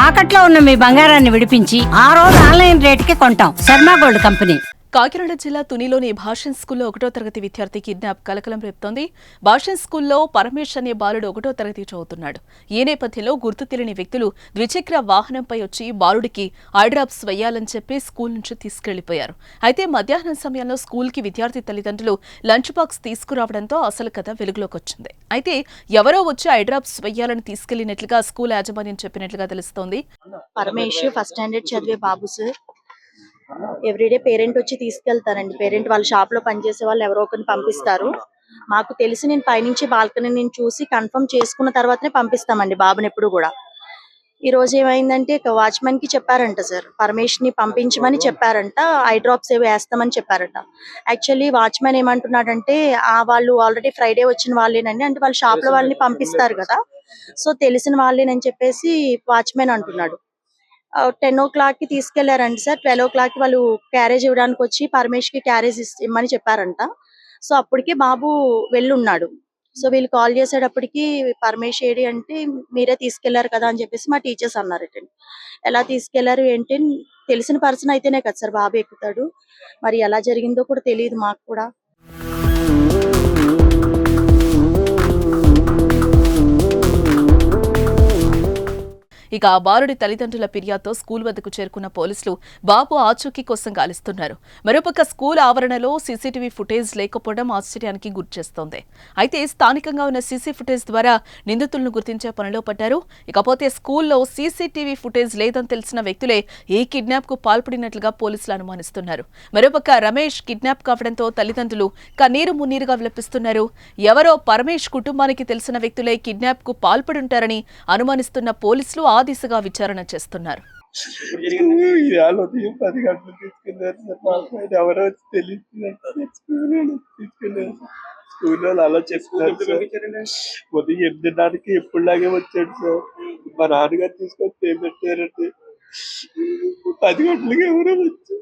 తాకట్లో ఉన్న మీ బంగారాన్ని విడిపించి ఆ రోజు ఆన్లైన్ రేటుకి కొంటాం. Sharma gold company. కాకినాడ జిల్లా తునిలోని భాషన్ స్కూల్లో 1వ తరగతి విద్యార్థి కిడ్నాప్ కలకలం రేపుతోంది. భాషన్ స్కూల్లో పరమేష్ అనే బాలుడు 1వ తరగతి చదువుతున్నాడు. ఈ నేపథ్యంలో గుర్తు తెలియని వ్యక్తులు ద్విచక్ర వాహనంపై వచ్చి బాలుడికి ఐడ్రాప్స్ వేయాలని చెప్పి స్కూల్ నుంచి తీసుకెళ్లిపోయారు. అయితే మధ్యాహ్నం సమయంలో స్కూల్కి విద్యార్థి తల్లిదండ్రులు లంచ్ బాక్స్ తీసుకురావడంతో అసలు కథ వెలుగులోకి వచ్చింది. అయితే ఎవరో వచ్చి ఐడ్రాప్స్ వేయాలని తీసుకెళ్లినట్లుగా స్కూల్ యాజమాన్యం చెప్పినట్లుగా తెలుస్తోంది. పరమేష్ ఫస్ట్ స్టాండర్డ్ చదివే బాబు సార్. ఎవ్రీడే పేరెంట్ వచ్చి తీసుకెళ్తారండి. పేరెంట్ వాళ్ళ షాప్ లో పనిచేసే వాళ్ళు ఎవరో ఒకరిని పంపిస్తారు. మాకు తెలిసి నేను పైనుంచి బాల్కనీ నేను చూసి కన్ఫర్మ్ చేసుకున్న తర్వాతనే పంపిస్తామండి బాబుని ఎప్పుడు కూడా. ఈ రోజు ఏమైందంటే వాచ్మెన్ కి చెప్పారంట సార్, పరమేష్ ని పంపించమని చెప్పారంట, ఐ డ్రాప్స్ ఏవి వేస్తామని చెప్పారంట. యాక్చువల్లీ వాచ్మెన్ ఏమంటున్నాడంటే వాళ్ళు ఆల్రెడీ ఫ్రైడే వచ్చిన వాళ్ళేనండి, అంటే వాళ్ళ షాప్ లో వాళ్ళని పంపిస్తారు కదా, సో తెలిసిన వాళ్ళేనని చెప్పేసి వాచ్మెన్ అంటున్నాడు. 10 o'clock కి తీసుకెళ్లారంట సార్. 12 o'clock కి వాళ్ళు క్యారేజ్ ఇవ్వడానికి వచ్చి పరమేష్ కి క్యారేజ్ ఇమ్మని చెప్పారంట. సో అప్పటికే బాబు వెళ్ళున్నాడు. సో వీళ్ళు కాల్ చేసేటప్పటికి పరమేష్ ఏడి అంటే మీరే తీసుకెళ్లారు కదా అని చెప్పేసి మా టీచర్స్ అన్నారట. ఎలా తీసుకెళ్లారు ఏంటి, తెలిసిన పర్సన్ అయితేనే కదా సార్ బాబు ఎక్కుతాడు. మరి ఎలా జరిగిందో కూడా తెలియదు మాకు కూడా. ఇక ఆ బాలుడి తల్లిదండ్రుల ఫిర్యాదుతో స్కూల్ వద్దకు చేరుకున్న పోలీసులు బాబు ఆచూకీ కోసం గాలిస్తున్నారు. మరోపక్క స్కూల్ ఆవరణలో సీసీటీవీ ఫుటేజ్ లేకపోవడం ఆశ్చర్యానికి గురిచేస్తోంది. అయితే స్థానికంగా ఉన్న సీసీ ఫుటేజ్ ద్వారా నిందితులను గుర్తించే పనిలో పడ్డారు. ఇకపోతే స్కూల్లో సీసీటీవీ ఫుటేజ్ లేదని తెలిసిన వ్యక్తులే ఈ కిడ్నాప్ కు పాల్పడినట్లుగా పోలీసులు అనుమానిస్తున్నారు. మరోపక్క రమేష్ కిడ్నాప్ కావడంతో తల్లిదండ్రులు కన్నీరు మున్నీరుగా విలపిస్తున్నారు. ఎవరో పరమేష్ కుటుంబానికి తెలిసిన వ్యక్తులే కిడ్నాప్ కు పాల్పడుంటారని అనుమానిస్తున్న పోలీసులు ఆ దిశగా విచారణ చేస్తున్నారు. స్కూల్లో అలా చెప్తున్నారు సార్. ఉదయం 8:30కి ఎప్పుడులాగే వచ్చాడు సార్. మా నాన్నగారు తీసుకొని పేమెంటారంటే 10 గంటలకి ఎవరో వచ్చి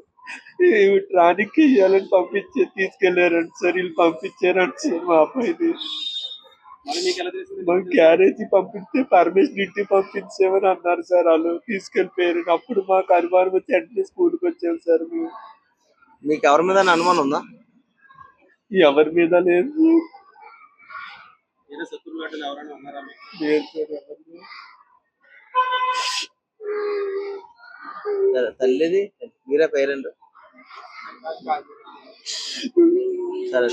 ట్రానికి ఇవ్వాలని తీసుకెళ్లారంట సార్. వీళ్ళు పంపించారంట సార్ మా అబ్బాయిని. మాకు క్యారేజీ పంపిస్తే పర్మిషన్ ఇంటికి పంపించామని అన్నారు సార్. వాళ్ళు తీసుకెళ్లిపోయారు. అప్పుడు మాకు అనుమానం వచ్చి వెంటనే స్కూల్కి వచ్చాము సార్. మేము మీకు ఎవరి మీద అనుమానం ఉందా? ఎవరి మీద లేదు సార్. తల్లిది మీరే పేరెంట్ సరే.